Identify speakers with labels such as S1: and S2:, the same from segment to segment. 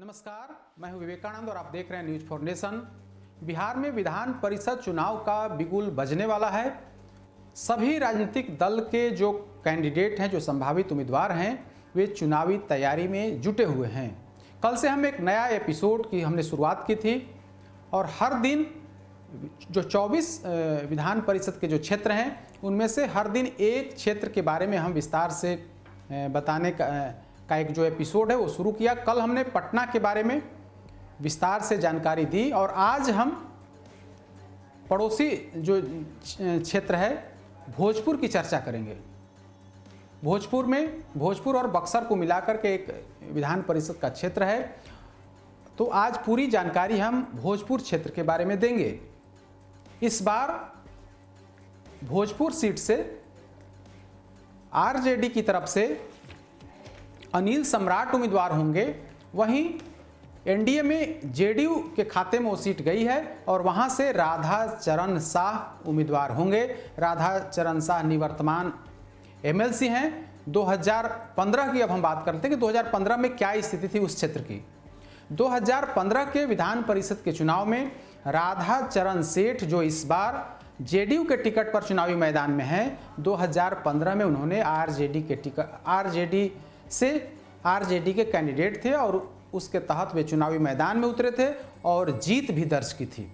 S1: नमस्कार, मैं हूं विवेकानंद और आप देख रहे हैं न्यूज फॉर नेशन। बिहार में विधान परिषद चुनाव का बिगुल बजने वाला है। सभी राजनीतिक दल के जो कैंडिडेट हैं, जो संभावित उम्मीदवार हैं, वे चुनावी तैयारी में जुटे हुए हैं। कल से हम एक नया एपिसोड की हमने शुरुआत की थी और हर दिन जो 24 विधान परिषद के जो क्षेत्र हैं, उनमें से हर दिन एक क्षेत्र के बारे में हम विस्तार से बताने का एक जो एपिसोड है वो शुरू किया। कल हमने पटना के बारे में विस्तार से जानकारी दी और आज हम पड़ोसी जो क्षेत्र है भोजपुर की चर्चा करेंगे। भोजपुर और बक्सर को मिलाकर के एक विधान परिषद का क्षेत्र है, तो आज पूरी जानकारी हम भोजपुर क्षेत्र के बारे में देंगे। इस बार भोजपुर सीट से आरजेडी की तरफ से अनिल सम्राट उम्मीदवार होंगे, वहीं एनडीए में जेडीयू के खाते में वो सीट गई है और वहां से राधा चरण शाह उम्मीदवार होंगे। राधा चरण शाह निवर्तमान एमएलसी हैं। 2015 की अब हम बात करते हैं कि 2015 में क्या स्थिति थी उस क्षेत्र की। 2015 के विधान परिषद के चुनाव में राधा चरण सेठ, जो इस बार जेडीयू के टिकट पर चुनावी मैदान में हैं, 2015 में उन्होंने आरजेडी के कैंडिडेट थे और उसके तहत वे चुनावी मैदान में उतरे थे और जीत भी दर्ज की थी।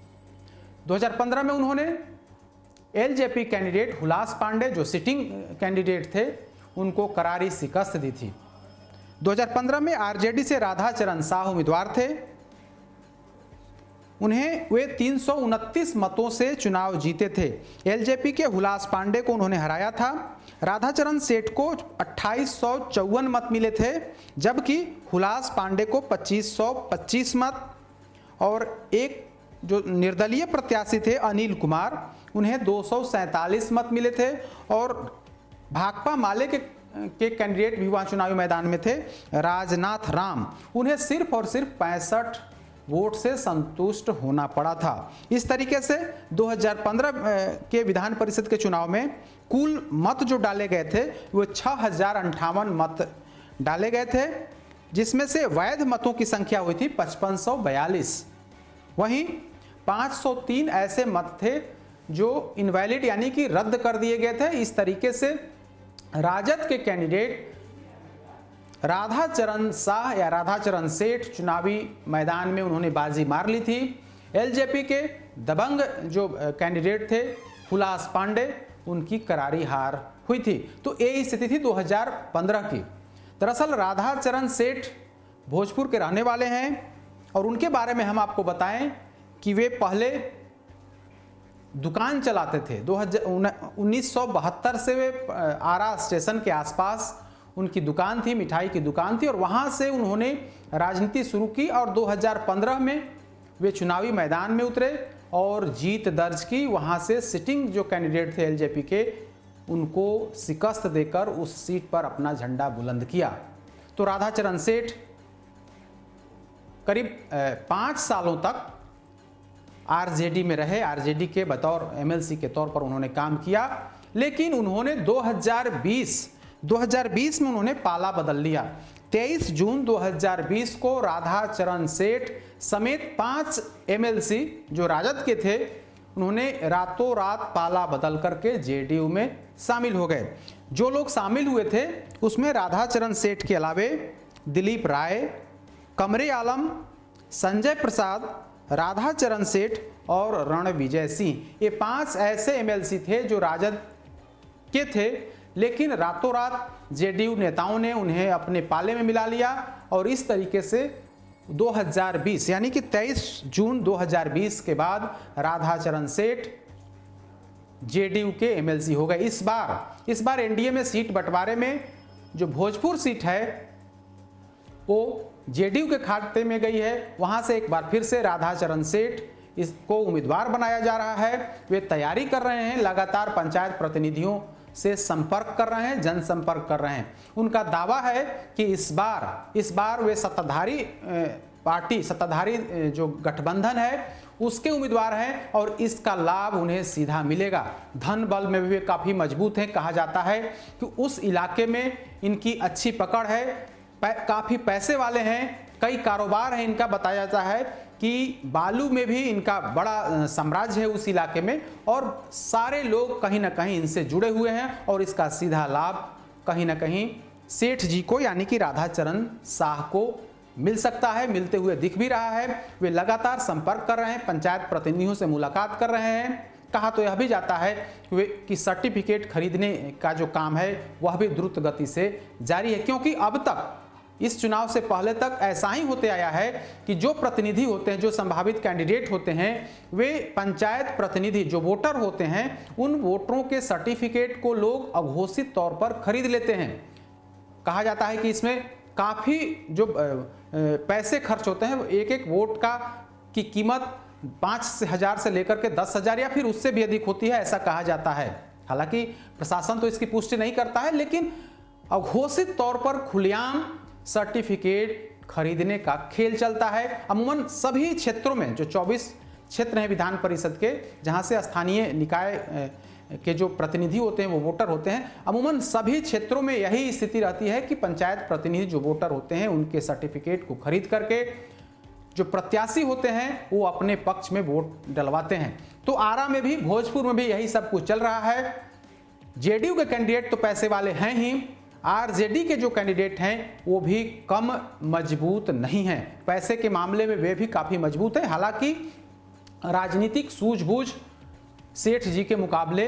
S1: 2015 में उन्होंने एलजेपी कैंडिडेट हुलास पांडे, जो सिटिंग कैंडिडेट थे, उनको करारी शिकस्त दी थी। 2015 में आरजेडी से राधा चरण शाह उम्मीदवार थे। वे 329 मतों से चुनाव जीते थे। एलजेपी के हुलास पांडे को उन्होंने हराया था। राधा चरण सेठ को 2854 मत मिले थे, जबकि हुलास पांडे को 2525 मत और एक जो निर्दलीय प्रत्याशी थे अनिल कुमार, उन्हें 247 मत मिले थे और भाकपा माले के कैंडिडेट भी वहाँ चुनावी मैदान में थे, राजनाथ राम, उन्हें सिर्फ और सिर्फ 65 वोट से संतुष्ट होना पड़ा था। इस तरीके से 2015 के विधान परिषद के चुनाव में कुल मत जो डाले गए थे वो 6058 मत डाले गए थे, जिसमें से वैध मतों की संख्या हुई थी 5542। वहीं 503 ऐसे मत थे जो इनवैलिड यानी कि रद्द कर दिए गए थे। इस तरीके से राजद के कैंडिडेट राधा चरण शाह या राधा चरण सेठ चुनावी मैदान में उन्होंने बाजी मार ली थी। एलजेपी के दबंग जो कैंडिडेट थे हुलास पांडे, उनकी करारी हार हुई थी। तो ये स्थिति थी 2015 की। दरअसल राधा चरण सेठ भोजपुर के रहने वाले हैं और उनके बारे में हम आपको बताएं कि वे पहले दुकान चलाते थे। 1972 से वे आरा स्टेशन के आसपास उनकी दुकान थी, मिठाई की दुकान थी और वहां से उन्होंने राजनीति शुरू की और 2015 में वे चुनावी मैदान में उतरे और जीत दर्ज की। वहां से सिटिंग जो कैंडिडेट थे एलजेपी के, उनको शिकस्त देकर उस सीट पर अपना झंडा बुलंद किया। तो राधा चरण सेठ करीब 5 सालों तक आरजेडी में रहे। आरजेडी के बतौर एमएलसी के तौर पर उन्होंने काम किया, लेकिन उन्होंने 2020 में उन्होंने पाला बदल लिया। 23 जून 2020 को राधा चरण सेठ समेत 5 एमएलसी जो राजद के थे, उन्होंने रातों रात पाला बदल करके जेडीयू में शामिल हो गए। जो लोग शामिल हुए थे उसमें राधा चरण सेठ के अलावे दिलीप राय, कमरे आलम, संजय प्रसाद, राधा चरण सेठ और रणविजय सिंह, ये 5 ऐसे एमएलसी थे जो राजद के थे, लेकिन रातों रात जेडीयू नेताओं ने उन्हें अपने पाले में मिला लिया और इस तरीके से 2020 यानी कि 23 जून 2020 के बाद राधा चरण सेठ जेडीयू के एमएलसी हो गए। इस बार एनडीए में सीट बंटवारे में जो भोजपुर सीट है वो जेडीयू के खाते में गई है। वहां से एक बार फिर से राधा चरण सेठ इसको उम्मीदवार बनाया जा रहा है। वे तैयारी कर रहे हैं, लगातार पंचायत प्रतिनिधियों से संपर्क कर रहे हैं, जनसंपर्क कर रहे हैं। उनका दावा है कि इस बार वे सत्ताधारी जो गठबंधन है उसके उम्मीदवार हैं और इसका लाभ उन्हें सीधा मिलेगा। धन बल में भी वे काफ़ी मजबूत हैं। कहा जाता है कि उस इलाके में इनकी अच्छी पकड़ है। काफ़ी पैसे वाले हैं, कई कारोबार हैं इनका। बताया जाता है कि बालू में भी इनका बड़ा साम्राज्य है उस इलाके में, और सारे लोग कहीं ना कहीं इनसे जुड़े हुए हैं, और इसका सीधा लाभ कहीं ना कहीं सेठ जी को यानी कि राधाचरण शाह को मिल सकता है, मिलते हुए दिख भी रहा है। वे लगातार संपर्क कर रहे हैं, पंचायत प्रतिनिधियों से मुलाकात कर रहे हैं। कहा तो यह भी जाता है कि सर्टिफिकेट खरीदने का जो काम है वह भी द्रुत गति से जारी है, क्योंकि अब तक इस चुनाव से पहले तक ऐसा ही होते आया है कि जो प्रतिनिधि होते हैं, जो संभावित कैंडिडेट होते हैं, वे पंचायत प्रतिनिधि जो वोटर होते हैं, उन वोटरों के सर्टिफिकेट को लोग अघोषित तौर पर खरीद लेते हैं। कहा जाता है कि इसमें काफ़ी जो पैसे खर्च होते हैं, एक एक वोट की कीमत 5,000 से लेकर के 10,000 या फिर उससे भी अधिक होती है, ऐसा कहा जाता है। हालांकि प्रशासन तो इसकी पुष्टि नहीं करता है, लेकिन अघोषित तौर पर खुलेआम सर्टिफिकेट खरीदने का खेल चलता है। अमूमन सभी क्षेत्रों में, जो 24 क्षेत्र हैं विधान परिषद के, जहां से स्थानीय निकाय के जो प्रतिनिधि होते हैं वो वोटर होते हैं, अमूमन सभी क्षेत्रों में यही स्थिति रहती है कि पंचायत प्रतिनिधि जो वोटर होते हैं उनके सर्टिफिकेट को खरीद करके जो प्रत्याशी होते हैं वो अपने पक्ष में वोट डलवाते हैं। तो आरा में भी, भोजपुर में भी यही सब कुछ चल रहा है। जेडीयू के कैंडिडेट तो पैसे वाले हैं ही, आरजेडी के जो कैंडिडेट हैं वो भी कम मजबूत नहीं हैं। पैसे के मामले में वे भी काफ़ी मजबूत हैं। हालांकि राजनीतिक सूझबूझ सेठ जी के मुकाबले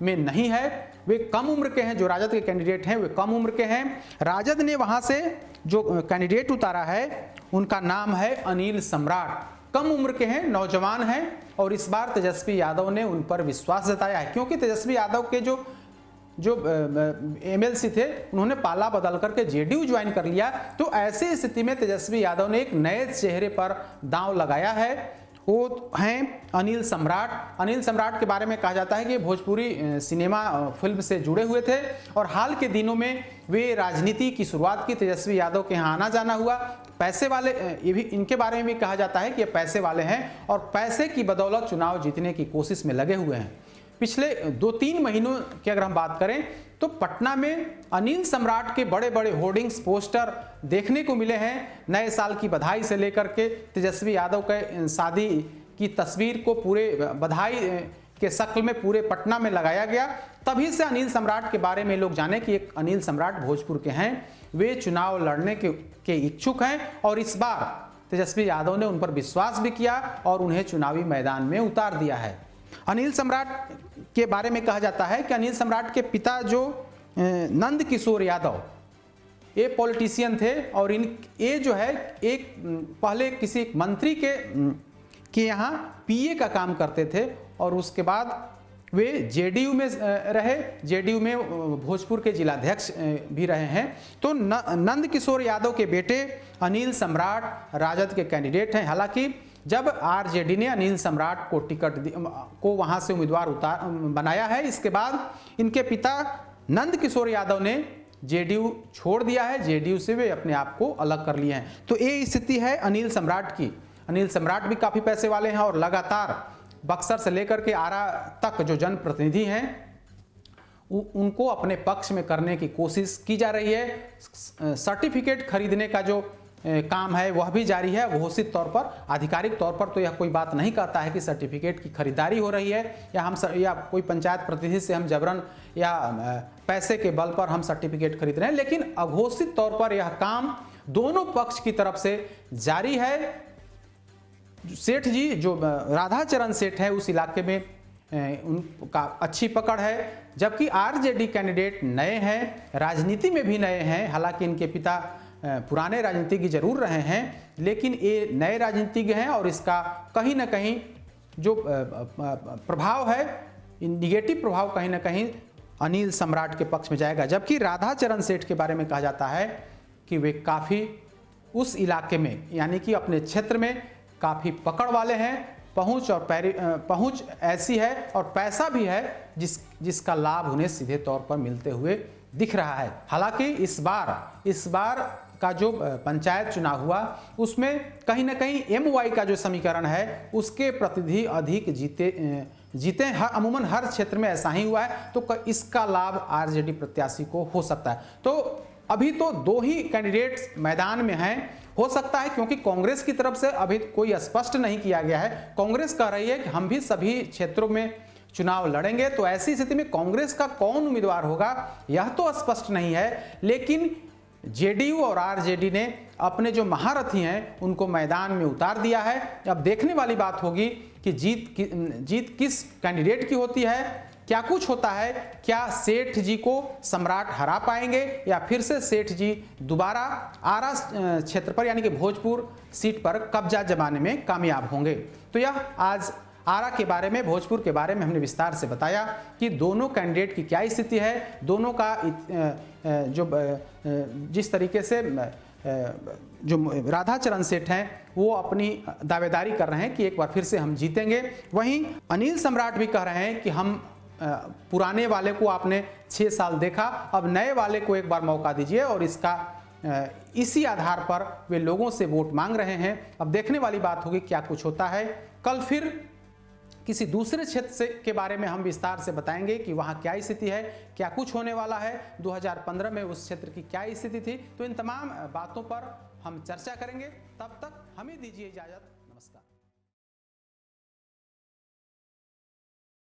S1: में नहीं है। वे कम उम्र के हैं, जो राजद के कैंडिडेट हैं वे कम उम्र के हैं। राजद ने वहां से जो कैंडिडेट उतारा है उनका नाम है अनिल सम्राट। कम उम्र के हैं, नौजवान हैं, और इस बार तेजस्वी यादव ने उन पर विश्वास जताया है, क्योंकि तेजस्वी यादव के जो एमएलसी थे उन्होंने पाला बदल करके जेडीयू ज्वाइन कर लिया। तो ऐसी स्थिति में तेजस्वी यादव ने एक नए चेहरे पर दांव लगाया है, वो हैं अनिल सम्राट। अनिल सम्राट के बारे में कहा जाता है कि भोजपुरी सिनेमा फिल्म से जुड़े हुए थे, और हाल के दिनों में वे राजनीति की शुरुआत की। तेजस्वी यादव के यहाँ आना जाना हुआ। पैसे वाले, ये भी इनके बारे में भी कहा जाता है कि ये पैसे वाले हैं और पैसे की बदौलत चुनाव जीतने की कोशिश में लगे हुए हैं। पिछले 2-3 महीनों की अगर हम बात करें तो पटना में अनिल सम्राट के बड़े बड़े होर्डिंग्स, पोस्टर देखने को मिले हैं। नए साल की बधाई से लेकर के तेजस्वी यादव के शादी की तस्वीर को पूरे बधाई के शक्ल में पूरे पटना में लगाया गया। तभी से अनिल सम्राट के बारे में लोग जाने कि एक अनिल सम्राट भोजपुर के हैं, वे चुनाव लड़ने के इच्छुक हैं, और इस बार तेजस्वी यादव ने उन पर विश्वास भी किया और उन्हें चुनावी मैदान में उतार दिया है। अनिल सम्राट के बारे में कहा जाता है कि अनिल सम्राट के पिता जो नंद किशोर यादव, ये पॉलिटिशियन थे, और ये जो है एक पहले किसी मंत्री के यहाँ पीए का काम करते थे, और उसके बाद वे जेडीयू में रहे। जेडीयू में भोजपुर के जिलाध्यक्ष भी रहे हैं। तो नंद किशोर यादव के बेटे अनिल सम्राट राजद के कैंडिडेट हैं। हालांकि जब आरजेडी ने अनिल सम्राट को टिकट को वहां से उम्मीदवार बनाया है, इसके बाद इनके पिता नंद किशोर यादव ने जेडीयू छोड़ दिया है। जेडीयू से वे अपने आप को अलग कर लिए हैं। तो ये स्थिति है अनिल सम्राट की। अनिल सम्राट भी काफ़ी पैसे वाले हैं, और लगातार बक्सर से लेकर के आरा तक जो जनप्रतिनिधि हैं उनको अपने पक्ष में करने की कोशिश की जा रही है। सर्टिफिकेट खरीदने का जो काम है वह भी जारी है। घोषित तौर पर, आधिकारिक तौर पर तो यह कोई बात नहीं कहता है कि सर्टिफिकेट की खरीदारी हो रही है, या कोई पंचायत प्रतिनिधि से हम जबरन या पैसे के बल पर हम सर्टिफिकेट खरीद रहे हैं, लेकिन अघोषित तौर पर यह काम दोनों पक्ष की तरफ से जारी है। सेठ जी जो राधाचरण सेठ है उस इलाके में उनका अच्छी पकड़ है, जबकि आरजेडी कैंडिडेट नए हैं, राजनीति में भी नए हैं। हालांकि इनके पिता पुराने राजनीतिज्ञ जरूर रहे हैं, लेकिन ये नए राजनीतिज्ञ हैं, और इसका कहीं ना कहीं जो प्रभाव है, निगेटिव प्रभाव कहीं ना कहीं अनिल सम्राट के पक्ष में जाएगा। जबकि राधाचरण सेठ के बारे में कहा जाता है कि वे काफ़ी उस इलाके में, यानी कि अपने क्षेत्र में काफ़ी पकड़ वाले हैं, पहुंच ऐसी है और पैसा भी है जिसका लाभ उन्हें सीधे तौर पर मिलते हुए दिख रहा है। हालांकि इस बार का जो पंचायत चुनाव हुआ उसमें कहीं ना कहीं एमवाई का जो समीकरण है उसके प्रतिनिधि अधिक जीते अमूमन हर क्षेत्र में ऐसा ही हुआ है। तो इसका लाभ आरजेडी प्रत्याशी को हो सकता है। तो अभी तो 2 ही कैंडिडेट्स मैदान में हैं। हो सकता है क्योंकि कांग्रेस की तरफ से अभी कोई स्पष्ट नहीं किया गया है, कांग्रेस कह रही है कि हम भी सभी क्षेत्रों में चुनाव लड़ेंगे, तो ऐसी स्थिति में कांग्रेस का कौन उम्मीदवार होगा यह तो स्पष्ट नहीं है। लेकिन जेडीयू और आरजेडी ने अपने जो महारथी हैं उनको मैदान में उतार दिया है। अब देखने वाली बात होगी कि जीत किस कैंडिडेट की होती है, क्या कुछ होता है, क्या सेठ जी को सम्राट हरा पाएंगे या फिर से सेठ जी दोबारा आरा क्षेत्र पर यानी कि भोजपुर सीट पर कब्जा जमाने में कामयाब होंगे। तो यह आज आरा के बारे में, भोजपुर के बारे में हमने विस्तार से बताया कि दोनों कैंडिडेट की क्या स्थिति है, दोनों का जो जिस तरीके से जो राधाचरण सेठ हैं वो अपनी दावेदारी कर रहे हैं कि एक बार फिर से हम जीतेंगे। वहीं अनिल सम्राट भी कह रहे हैं कि हम पुराने वाले को आपने 6 साल देखा, अब नए वाले को एक बार मौका दीजिए, और इसी आधार पर वे लोगों से वोट मांग रहे हैं। अब देखने वाली बात होगी क्या कुछ होता है। कल फिर किसी दूसरे क्षेत्र के बारे में हम विस्तार से बताएंगे कि वहां क्या स्थिति है, क्या कुछ होने वाला है, 2015 में उस क्षेत्र की क्या स्थिति थी। तो इन तमाम बातों पर हम चर्चा करेंगे। तब तक हमें दीजिए इजाजत। नमस्कार।